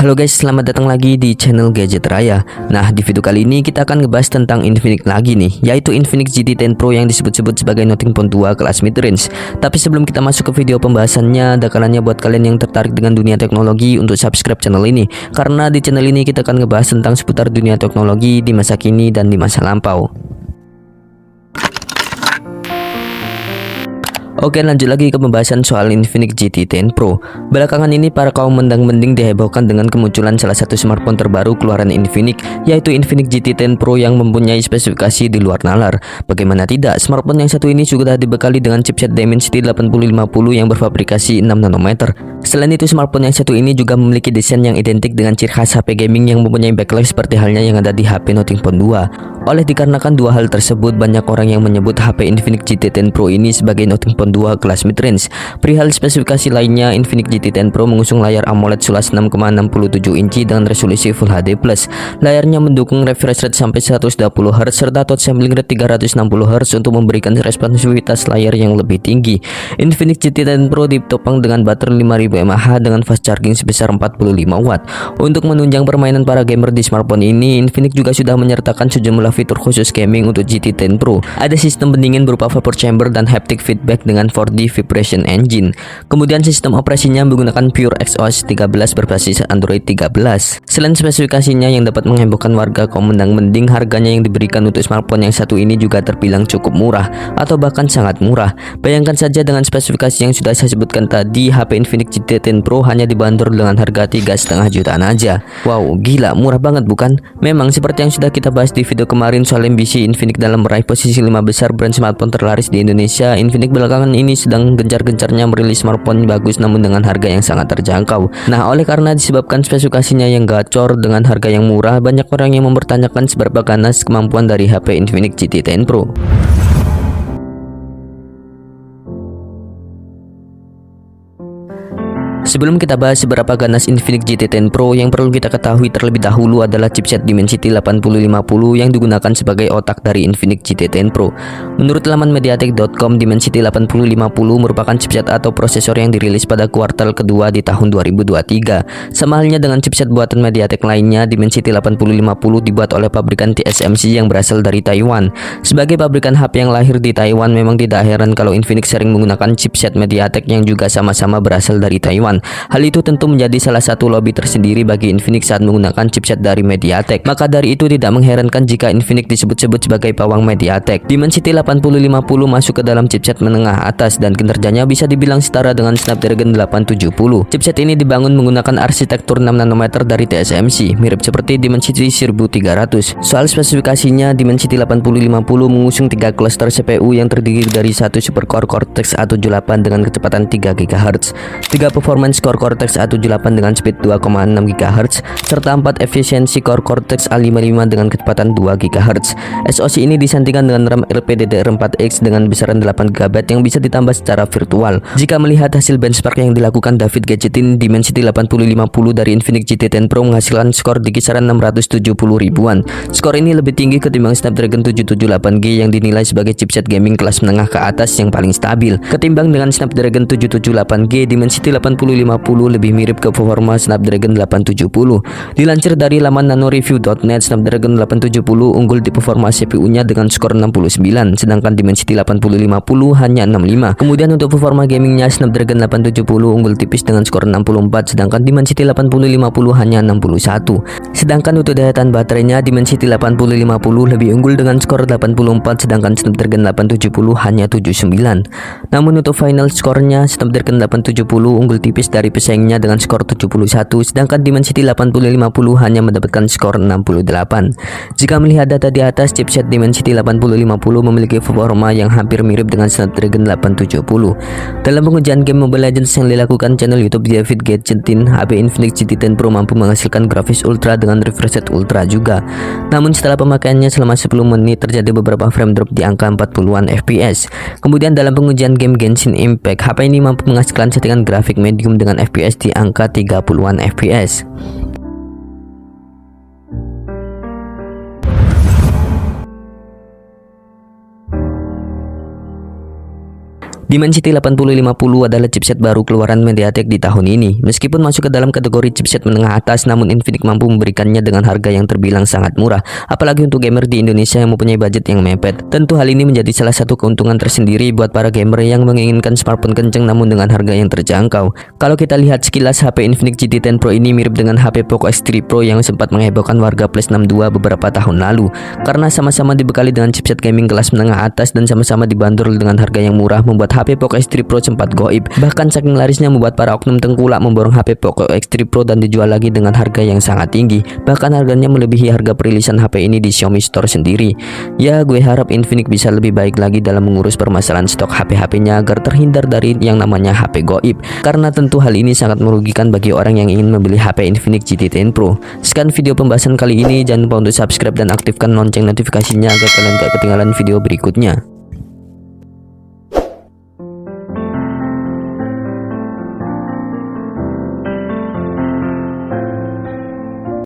Halo guys, selamat datang lagi di channel Gadget Raya. Nah, di video kali ini kita akan ngebahas tentang Infinix lagi nih, yaitu Infinix GT10 Pro yang disebut-sebut sebagai Nothing Phone 2 kelas mid-range. Tapi sebelum kita masuk ke video pembahasannya, ada kalanya buat kalian yang tertarik dengan dunia teknologi untuk subscribe channel ini, karena di channel ini kita akan ngebahas tentang seputar dunia teknologi di masa kini dan di masa lampau. Oke, lanjut lagi ke pembahasan soal Infinix GT10 Pro. Belakangan ini para kaum mendang-mending dihebohkan dengan kemunculan salah satu smartphone terbaru keluaran Infinix, yaitu Infinix GT10 Pro yang mempunyai spesifikasi di luar nalar. Bagaimana tidak, smartphone yang satu ini juga dibekali dengan chipset Dimensity 8050 yang berfabrikasi 6 nanometer. Selain itu, smartphone yang satu ini juga memiliki desain yang identik dengan ciri khas HP gaming yang mempunyai backlight seperti halnya yang ada di HP Nothing Phone 2. Oleh dikarenakan dua hal tersebut, banyak orang yang menyebut HP Infinix GT10 Pro ini sebagai Nothing Phone 2 kelas mid-range. Perihal spesifikasi lainnya, Infinix GT10 Pro mengusung layar AMOLED Sulas 6,67 inci dengan resolusi Full HD+. Layarnya mendukung refresh rate sampai 120Hz serta touch sampling rate 360Hz untuk memberikan responsivitas layar yang lebih tinggi. Infinix GT10 Pro ditopang dengan baterai 5000 mAh dengan fast charging sebesar 45 Watt. Untuk menunjang permainan para gamer di smartphone ini, Infinix juga sudah menyertakan sejumlah fitur khusus gaming untuk GT10 Pro. Ada sistem pendingin berupa vapor chamber dan haptic feedback dengan 4D vibration engine. Kemudian sistem operasinya menggunakan Pure XOS 13 berbasis Android 13. Selain spesifikasinya yang dapat menghebohkan warga kaum mendang-mending, harganya yang diberikan untuk smartphone yang satu ini juga terbilang cukup murah atau bahkan sangat murah. Bayangkan saja dengan spesifikasi yang sudah saya sebutkan tadi, HP Infinix GT10 Pro hanya dibanderol dengan harga 3,5 jutaan aja. Wow, gila, murah banget bukan? Memang seperti yang sudah kita bahas di video kemarin soal ambisi Infinix dalam meraih posisi 5 besar brand smartphone terlaris di Indonesia, Infinix belakangan ini sedang gencar-gencarnya merilis smartphone bagus namun dengan harga yang sangat terjangkau. Nah, oleh karena disebabkan spesifikasinya yang gacor dengan harga yang murah, banyak orang yang mempertanyakan seberapa ganas kemampuan dari HP Infinix GT10 Pro. Sebelum kita bahas seberapa ganas Infinix GT10 Pro, yang perlu kita ketahui terlebih dahulu adalah chipset Dimensity 8050 yang digunakan sebagai otak dari Infinix GT10 Pro. Menurut laman mediatek.com, Dimensity 8050 merupakan chipset atau prosesor yang dirilis pada kuartal kedua di tahun 2023. Sama halnya dengan chipset buatan Mediatek lainnya, Dimensity 8050 dibuat oleh pabrikan TSMC yang berasal dari Taiwan. Sebagai pabrikan HP yang lahir di Taiwan, memang tidak heran kalau Infinix sering menggunakan chipset Mediatek yang juga sama-sama berasal dari Taiwan. Hal itu tentu menjadi salah satu lobby tersendiri bagi Infinix saat menggunakan chipset dari Mediatek. Maka dari itu tidak mengherankan jika Infinix disebut-sebut sebagai pawang Mediatek. Dimensity 8050 masuk ke dalam chipset menengah atas dan kinerjanya bisa dibilang setara dengan Snapdragon 870. Chipset ini dibangun menggunakan arsitektur 6 nanometer dari TSMC, mirip seperti Dimensity 1300. Soal spesifikasinya, Dimensity 8050 mengusung 3 cluster CPU yang terdiri dari satu supercore Cortex A78 dengan kecepatan 3 GHz, 3 performance core Cortex A78 dengan speed 2,6 GHz, serta 4 efisiensi core Cortex A55 dengan kecepatan 2 GHz. SoC ini disandingkan dengan RAM LPDDR4X dengan besaran 8 GB yang bisa ditambah secara virtual. Jika melihat hasil benchmark yang dilakukan David Gadgetin, Dimensity 8050 dari Infinix GT10 Pro menghasilkan skor di kisaran 670 ribuan. Skor ini lebih tinggi ketimbang Snapdragon 778G yang dinilai sebagai chipset gaming kelas menengah ke atas yang paling stabil. Ketimbang dengan Snapdragon 778G, Dimensity 8050 lebih mirip ke performa Snapdragon 870. Dilansir dari laman nanoreview.net, Snapdragon 870 unggul di performa CPU-nya dengan skor 69, sedangkan Dimensity 8050 hanya 65. Kemudian untuk performa gamingnya, Snapdragon 870 unggul tipis dengan skor 64, sedangkan Dimensity 8050 hanya 61. Sedangkan untuk daya tahan baterainya, Dimensity 8050 lebih unggul dengan skor 84, sedangkan Snapdragon 870 hanya 79. Namun untuk final skornya, Snapdragon 870 unggul tipis dari pesaingnya dengan skor 71, sedangkan Dimensity 8050 hanya mendapatkan skor 68. Jika melihat data di atas, chipset Dimensity 8050 memiliki performa yang hampir mirip dengan Snapdragon 870. Dalam pengujian game Mobile Legends yang dilakukan channel YouTube David Gadgetin, HP Infinix GT10 Pro mampu menghasilkan grafis ultra dengan refresh rate ultra juga. Namun setelah pemakaiannya selama 10 menit, terjadi beberapa frame drop di angka 40-an FPS. Kemudian dalam pengujian game Genshin Impact, HP ini mampu menghasilkan settingan grafik medium dengan FPS di angka 30-an FPS. Dimensity 8050 adalah chipset baru keluaran MediaTek di tahun ini. Meskipun masuk ke dalam kategori chipset menengah atas, namun Infinix mampu memberikannya dengan harga yang terbilang sangat murah, apalagi untuk gamer di Indonesia yang mempunyai budget yang mepet. Tentu hal ini menjadi salah satu keuntungan tersendiri buat para gamer yang menginginkan smartphone kenceng namun dengan harga yang terjangkau. Kalau kita lihat sekilas, HP Infinix GT10 Pro ini mirip dengan HP Poco X3 Pro yang sempat menghebohkan warga Plus62 beberapa tahun lalu, karena sama-sama dibekali dengan chipset gaming kelas menengah atas dan sama-sama dibanderol dengan harga yang murah, membuat HP Poco X3 Pro sempat goib. Bahkan saking larisnya membuat para oknum tengkulak memborong HP Poco X3 Pro dan dijual lagi dengan harga yang sangat tinggi. Bahkan harganya melebihi harga perilisan HP ini di Xiaomi Store sendiri. Ya, gue harap Infinix bisa lebih baik lagi dalam mengurus permasalahan stok HP-HP-nya agar terhindar dari yang namanya HP goib, karena tentu hal ini sangat merugikan bagi orang yang ingin membeli HP Infinix GT10 Pro. Sekian video pembahasan kali ini, jangan lupa untuk subscribe dan aktifkan lonceng notifikasinya agar kalian gak ketinggalan video berikutnya.